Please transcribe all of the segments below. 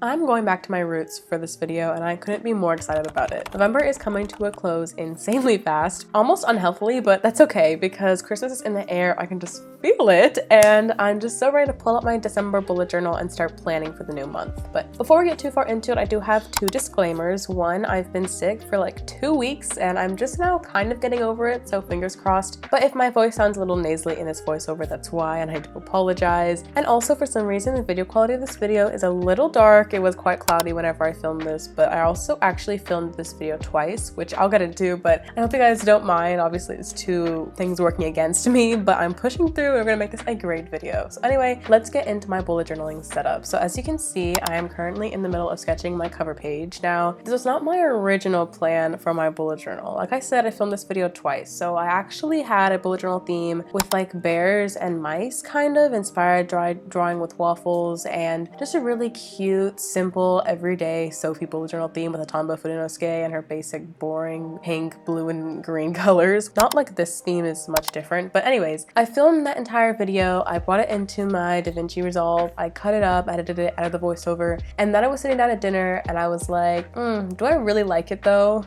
I'm going back to my roots for this video and I couldn't be more excited about it. November is coming to a close insanely fast, almost unhealthily, but that's okay because Christmas is in the air. I can just feel it and I'm just so ready to pull up my December bullet journal and start planning for the new month. But before we get too far into it, I do have two disclaimers. One, I've been sick for like 2 weeks and I'm just now kind of getting over it, so fingers crossed. But if my voice sounds a little nasally in this voiceover, that's why, and I do apologize. And also for some reason, the video quality of this video is a little dark. It was quite cloudy whenever I filmed this, but I also actually filmed this video twice, which I'll get into, but I hope you guys don't mind. Obviously, it's two things working against me, but I'm pushing through and we're gonna make this a great video. So anyway, let's get into my bullet journaling setup. So as you can see, I am currently in the middle of sketching my cover page. Now, this was not my original plan for my bullet journal. Like I said, I filmed this video twice, so I actually had a bullet journal theme with like bears and mice, kind of inspired drawing with waffles, and just a really cute, simple, everyday Sophie bullet journal theme with a tombow Fudenosuke and her basic boring pink, blue, and green colors. Not like this theme is much different, but anyways, I filmed that entire video. I brought it into my DaVinci Resolve. I cut it up, edited it, added the voiceover, and then I was sitting down at dinner and I was like, do I really like it though?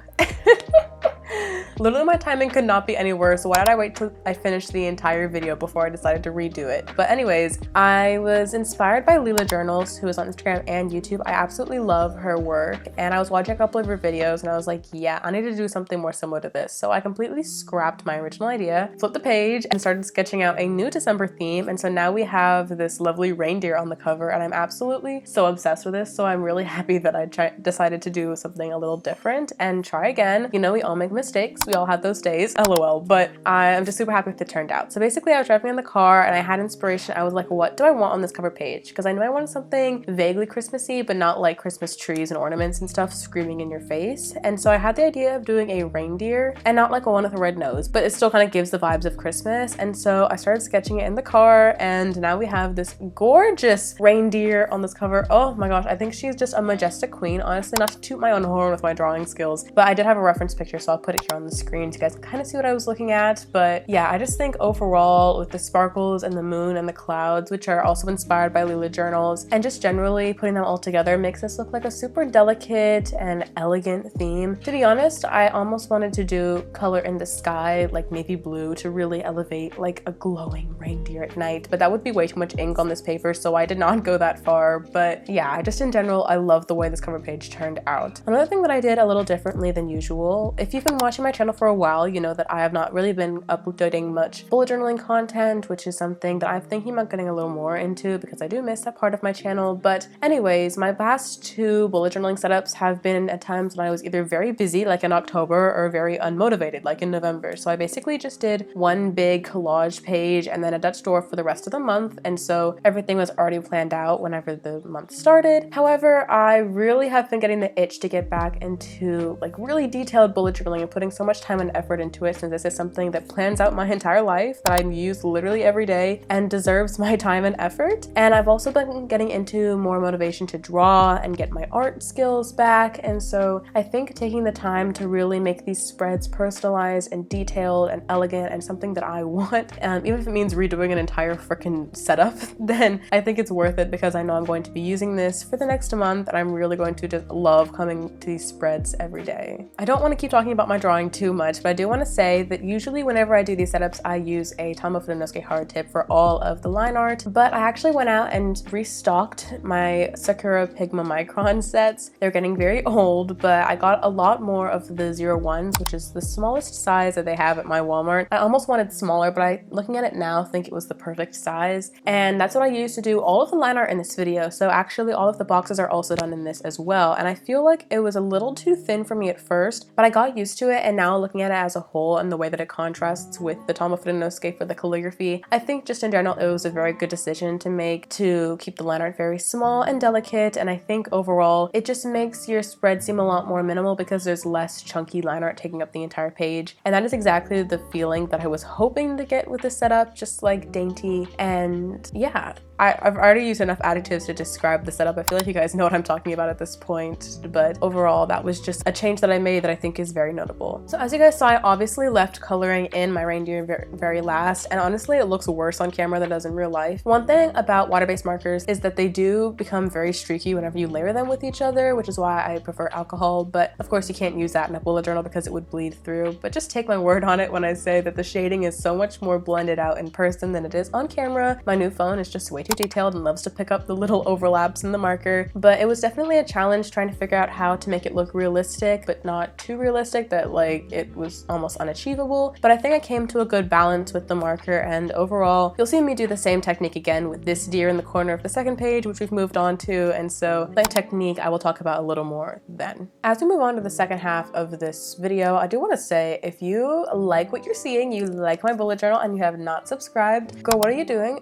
Literally, my timing could not be any worse. Why did I wait till I finished the entire video before I decided to redo it? But anyways, I was inspired by Lila Journals, who is on Instagram and YouTube. I absolutely love her work, and I was watching a couple of her videos and I was like, yeah, I need to do something more similar to this. So I completely scrapped my original idea, flipped the page, and started sketching out a new December theme. And so now we have this lovely reindeer on the cover, and I'm absolutely so obsessed with this. So I'm really happy that I decided to do something a little different and try again. You know, we all make mistakes. We all have those days, lol, but I'm just super happy with it turned out. So basically I was driving in the car and I had inspiration. I was like, what do I want on this cover page? Because I know I wanted something vaguely Christmassy, but not like Christmas trees and ornaments and stuff screaming in your face. And so I had the idea of doing a reindeer, and not like a one with a red nose, but it still kind of gives the vibes of Christmas. And so I started sketching it in the car, and now we have this gorgeous reindeer on this cover. Oh my gosh, I think she's just a majestic queen. Honestly, not to toot my own horn with my drawing skills, but I did have a reference picture, so I'll put it here on the screen so you guys can kind of see what I was looking at. But yeah, I just think overall with the sparkles and the moon and the clouds, which are also inspired by Lila Journals, and just generally putting them all together makes this look like a super delicate and elegant theme. To be honest, I almost wanted to do color in the sky, like navy blue, to really elevate like a glowing reindeer at night, but that would be way too much ink on this paper, so I did not go that far. But yeah, I just in general, I love the way this cover page turned out. Another thing that I did a little differently than usual, if you've been watching my channel for a while, you know that I have not really been uploading much bullet journaling content, which is something that I'm thinking about getting a little more into because I do miss that part of my channel. But anyways, my past two bullet journaling setups have been at times when I was either very busy, like in October, or very unmotivated, like in November. So I basically just did one big collage page and then a Dutch door for the rest of the month, and so everything was already planned out whenever the month started. However, I really have been getting the itch to get back into like really detailed bullet journaling and putting so much time and effort into it, since this is something that plans out my entire life, that I use literally every day and deserves my time and effort. And I've also been getting into more motivation to draw and get my art skills back, and so I think taking the time to really make these spreads personalized and detailed and elegant and something that I want, even if it means redoing an entire freaking setup, then I think it's worth it because I know I'm going to be using this for the next month and I'm really going to just love coming to these spreads every day. I don't want to keep talking about my drawing too much, but I do want to say that usually whenever I do these setups, I use a tombow Fudenosuke hard tip for all of the line art, but I actually went out and restocked my Sakura Pigma Micron sets. They're getting very old, but I got a lot more of the 01s, which is the smallest size that they have at my Walmart. I almost wanted smaller, but looking at it now, think it was the perfect size, and that's what I used to do all of the line art in this video. So actually all of the boxes are also done in this as well, and I feel like it was a little too thin for me at first, but I got used to it, and now looking at it as a whole and the way that it contrasts with the tombow Fudenosuke for the calligraphy, I think just in general it was a very good decision to make, to keep the line art very small and delicate. And I think overall it just makes your spread seem a lot more minimal because there's less chunky line art taking up the entire page, and that is exactly the feeling that I was hoping to get with this setup, just like dainty. And yeah, I've already used enough adjectives to describe the setup. I feel like you guys know what I'm talking about at this point, but overall that was just a change that I made that I think is very notable. So as you guys saw, I obviously left coloring in my reindeer very last, and honestly it looks worse on camera than it does in real life. One thing about water-based markers is that they do become very streaky whenever you layer them with each other, which is why I prefer alcohol, but of course you can't use that in a bullet journal because it would bleed through. But just take my word on it when I say that the shading is so much more blended out in person than it is on camera. My new phone is just way too detailed and loves to pick up the little overlaps in the marker, but it was definitely a challenge trying to figure out how to make it look realistic but not too realistic that like it was almost unachievable. But I think I came to a good balance with the marker, and overall you'll see me do the same technique again with this deer in the corner of the second page, which we've moved on to, and so that technique I will talk about a little more then. As we move on to the second half of this video, I do want to say, if you like what you're seeing, you like my bullet journal, and you have not subscribed, girl, what are you doing?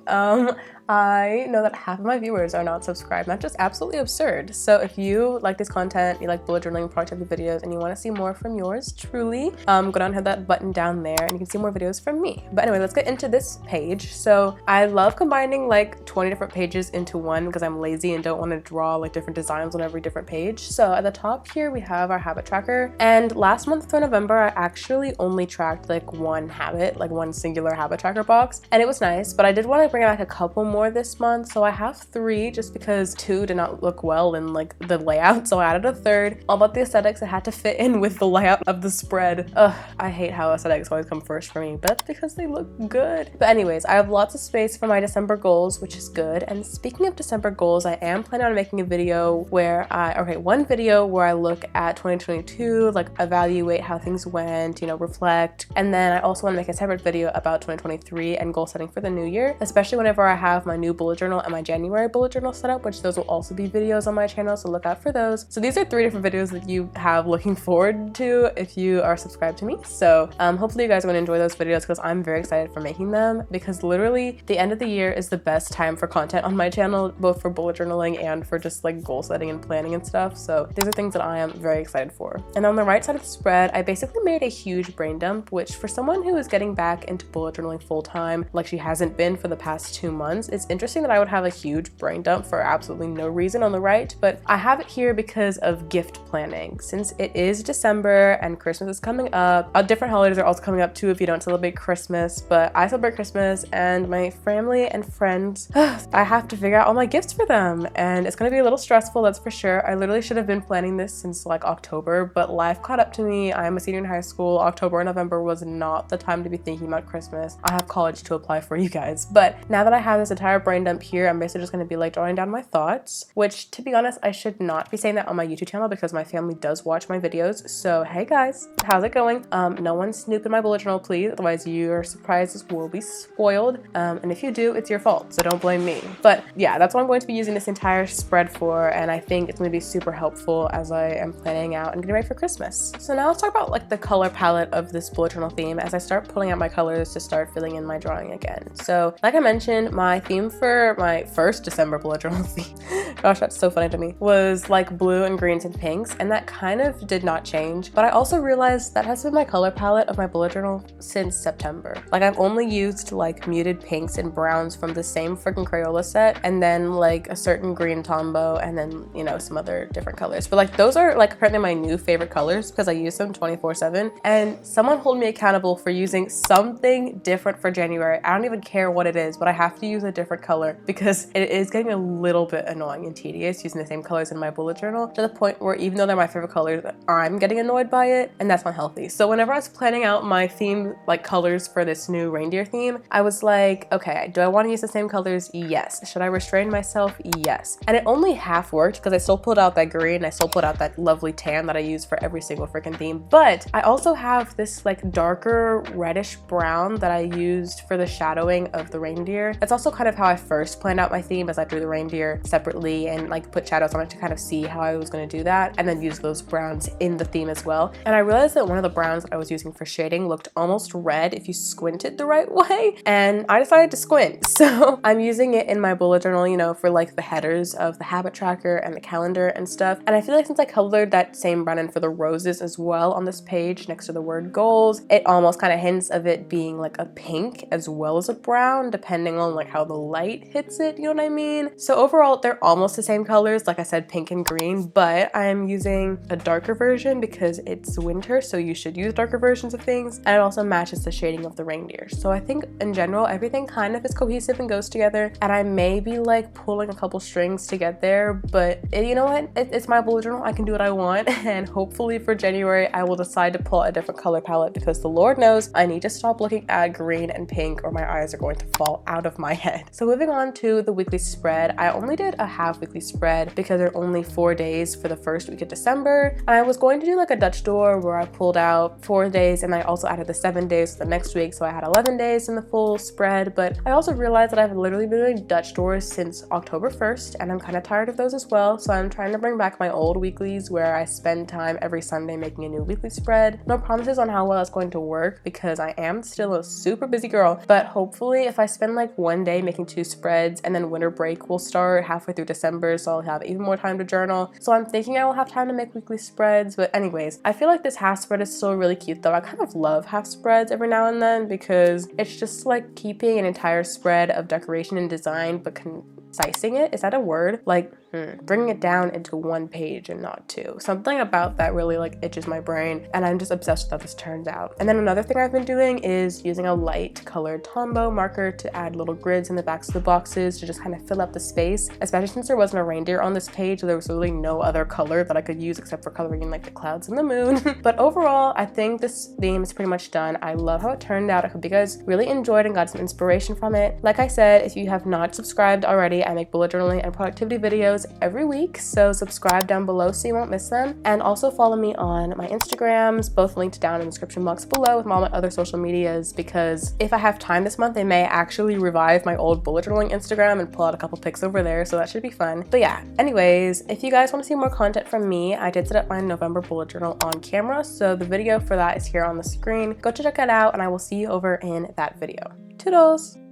I know that half of my viewers are not subscribed. That's just absolutely absurd. So if you like this content, you like bullet journaling productivity videos, and you want to see more from yours truly, go down and hit that button down there and you can see more videos from me. But anyway, let's get into this page. So I love combining like 20 different pages into one because I'm lazy and don't want to draw like different designs on every different page. So at the top here we have our habit tracker, and last month for November I actually only tracked like one habit, like one singular habit tracker box, and it was nice, but I did want to bring back a couple more this month, so I have 3 just because 2 did not look well in like the layout, so I added a third. All about the aesthetics, it had to fit in with the layout of the spread. Ugh, I hate how aesthetics always come first for me, but that's because they look good. But anyways, I have lots of space for my December goals, which is good. And speaking of December goals, I am planning on making a video where one video where I look at 2022, like evaluate how things went, you know, reflect, and then I also want to make a separate video about 2023 and goal setting for the new year, especially whenever I have my new bullet journal and my January bullet journal set up, which those will also be videos on my channel, so look out for those. So these are 3 different videos that you have looking forward to if you are subscribed to me. So hopefully you guys are going to enjoy those videos because I'm very excited for making them, because literally the end of the year is the best time for content on my channel, both for bullet journaling and for just like goal setting and planning and stuff. So these are things that I am very excited for. And on the right side of the spread, I basically made a huge brain dump, which for someone who is getting back into bullet journaling full time, like she hasn't been for the past 2 months, it's interesting that I would have a huge brain dump for absolutely no reason on the right, but I have it here because of gift planning. Since it is December and Christmas is coming up, different holidays are also coming up too if you don't celebrate Christmas, but I celebrate Christmas and my family and friends, I have to figure out all my gifts for them, and it's gonna be a little stressful, that's for sure. I literally should have been planning this since like October, but life caught up to me. I am a senior in high school. October and November was not the time to be thinking about Christmas. I have college to apply for, you guys. But now that I have this entire brain dump here, I'm basically just gonna be like jotting down my thoughts, which to be honest, I should not be saying that on my YouTube channel because my family does watch my videos. So hey guys, how's it going? No one snoop in my bullet journal, please, otherwise your surprises will be spoiled. And if you do, it's your fault, so don't blame me. But yeah, that's what I'm going to be using this entire spread for, and I think it's going to be super helpful as I am planning out and getting ready for Christmas. So now let's talk about like the color palette of this bullet journal theme as I start pulling out my colors to start filling in my drawing again. So like I mentioned, my theme for my first December bullet journal theme, gosh, that's so funny to me, was like blue and greens and pinks, and that kind of did not change. But I also realized that has been my color palette of my bullet journal since September. Like I've only used like muted pinks and browns from the same freaking Crayola set, and then like a certain green Tombow, and then, you know, some other different colors. But like those are like apparently my new favorite colors because I use them 24/7, and someone hold me accountable for using something different for January. I don't even care what it is, but I have to use a different color because it is getting a little bit annoying and tedious using the same colors in my bullet journal, to the point where even though they're my favorite colors, I'm getting annoyed by it, and that's unhealthy. So whenever I was planning out my theme, like colors for this new reindeer theme, I was like, okay, do I want to use the same colors? Yes. Should I restrain myself? Yes. And it only half worked because I still pulled out that green, I still pulled out that lovely tan that I use for every single freaking theme, but I also have this like darker reddish brown that I used for the shadowing of the reindeer. That's also kind of how I first planned out my theme, as I drew the reindeer separately and like put shadows on it to kind of see how I was going to do that, and then use those browns in the theme as well. And I realized that one of the browns that I was using for shading looked almost red if you squinted the right way, and I decided to squint. So I'm using it in my bullet journal, you know, for like the headers of the habit tracker and the calendar and stuff. And I feel like since I colored that same brown in for the roses as well on this page next to the word goals, it almost kind of hints of it being like a pink as well as a brown, depending on like how the light light hits it, you know what I mean? So overall, they're almost the same colors, like I said, pink and green, but I'm using a darker version because it's winter, so you should use darker versions of things, and it also matches the shading of the reindeer. So I think in general, everything kind of is cohesive and goes together, and I may be like pulling a couple strings to get there, but you know what? It's my bullet journal. I can do what I want, and hopefully for January, I will decide to pull a different color palette because the Lord knows I need to stop looking at green and pink or my eyes are going to fall out of my head. So moving on to the weekly spread, I only did a half weekly spread because there are only 4 days for the first week of December. I was going to do like a Dutch door where I pulled out 4 days and I also added the 7 days for the next week, so I had 11 days in the full spread. But I also realized that I've literally been doing Dutch doors since October 1st and I'm kind of tired of those as well, so I'm trying to bring back my old weeklies where I spend time every Sunday making a new weekly spread. No promises on how well it's going to work because I am still a super busy girl, but hopefully if I spend like 1 day making 2 spreads and then winter break will start halfway through December, so I'll have even more time to journal. So I'm thinking I will have time to make weekly spreads. But anyways, I feel like this half spread is still really cute though. I kind of love half spreads every now and then because it's just like keeping an entire spread of decoration and design but concising it. Is that a word? Like bringing it down into 1 page and not 2. Something about that really like itches my brain, and I'm just obsessed with how this turns out. And then another thing I've been doing is using a light colored Tombow marker to add little grids in the backs of the boxes to just kind of fill up the space, especially since there wasn't a reindeer on this page. There was really no other color that I could use except for coloring in like the clouds and the moon. But overall, I think this theme is pretty much done. I love how it turned out. I hope you guys really enjoyed and got some inspiration from it. Like I said, if you have not subscribed already, I make bullet journaling and productivity videos every week, so subscribe down below so you won't miss them. And also follow me on my Instagrams, both linked down in the description box below with all my other social medias, because if I have time this month, I may actually revive my old bullet journaling Instagram and pull out a couple pics over there, so that should be fun. But yeah, anyways, if you guys want to see more content from me, I did set up my November bullet journal on camera, so the video for that is here on the screen. Go check it out, and I will see you over in that video. Toodles!